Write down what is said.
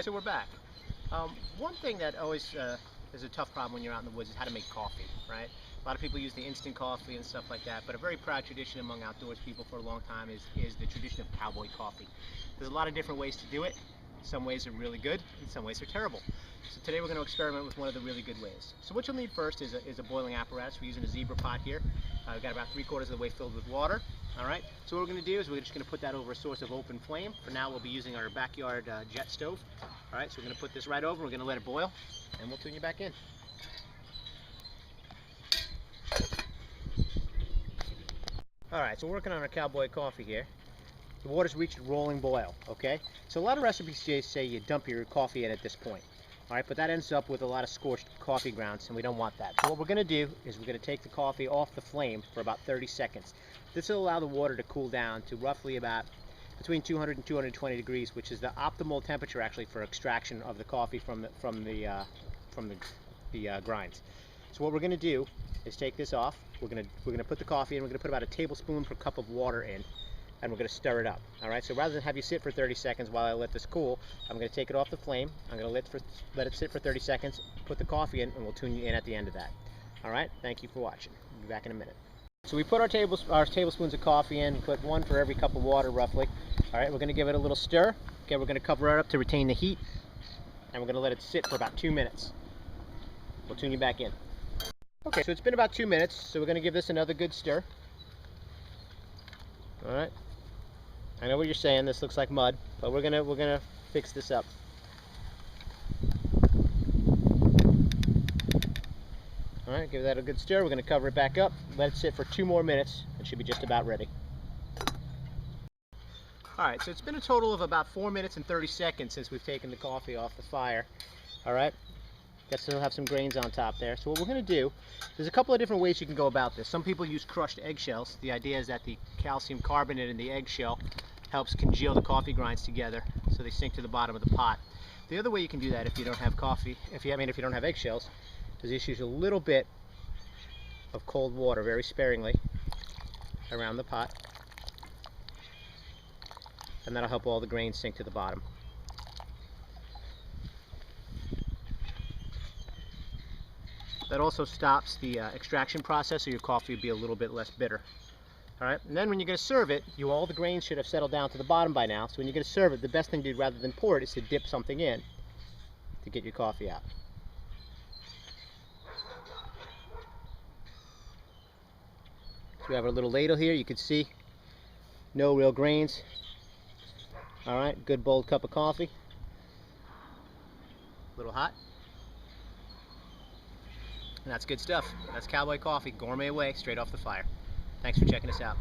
Alright, so we're back. One thing that always is a tough problem when you're out in the woods is how to make coffee, right? A lot of people use the instant coffee and stuff like that, but a very proud tradition among outdoors people for a long time is the tradition of cowboy coffee. There's a lot of different ways to do it. Some ways are really good, and some ways are terrible. So today we're going to experiment with one of the really good ways. So what you'll need first is a boiling apparatus. We're using a zebra pot here. We've got about 3/4 of the way filled with water. Alright, so what we're going to do is we're just going to put that over a source of open flame. For now we'll be using our backyard jet stove. Alright, so we're going to put this right over, we're going to let it boil, and we'll tune you back in. Alright, so we're working on our cowboy coffee here. The water's reached a rolling boil, okay? So a lot of recipes say you dump your coffee in at this point. Alright, but that ends up with a lot of scorched coffee grounds, and we don't want that. So what we're going to do is we're going to take the coffee off the flame for about 30 seconds. This will allow the water to cool down to roughly about between 200 and 220 degrees, which is the optimal temperature actually for extraction of the coffee from the grinds. So what we're going to do is take this off. We're going to put the coffee in. We're going to put about a tablespoon per cup of water in, and we're going to stir it up. All right. So rather than have you sit for 30 seconds while I let this cool, I'm going to take it off the flame. I'm going to let it sit for 30 seconds. Put the coffee in, and we'll tune you in at the end of that. All right. Thank you for watching. We'll be back in a minute. So we put our tablespoons of coffee in. Put one for every cup of water, roughly. All right. We're going to give it a little stir. Okay. We're going to cover it up to retain the heat, and we're going to let it sit for about 2 minutes. We'll tune you back in. Okay. So it's been about 2 minutes. So we're going to give this another good stir. All right. I know what you're saying, this looks like mud, but we're gonna fix this up. Alright, give that a good stir. We're gonna cover it back up, let it sit for 2 more minutes. It should be just about ready. Alright, so it's been a total of about 4 minutes and 30 seconds since we've taken the coffee off the fire. Alright, guess it'll have some grains on top there. So what we're gonna do, there's a couple of different ways you can go about this. Some people use crushed eggshells. The idea is that the calcium carbonate in the eggshell helps congeal the coffee grinds together so they sink to the bottom of the pot. The other way you can do that if you don't have if you don't have eggshells, is just use a little bit of cold water, very sparingly, around the pot, and that'll help all the grains sink to the bottom. That also stops the extraction process, so your coffee will be a little bit less bitter. Alright, and then when you're going to serve it, all the grains should have settled down to the bottom by now. So when you're going to serve it, the best thing to do rather than pour it is to dip something in to get your coffee out. So we have our little ladle here. You can see no real grains. Alright, good bold cup of coffee. A little hot. And that's good stuff. That's cowboy coffee, gourmet way, straight off the fire. Thanks for checking us out.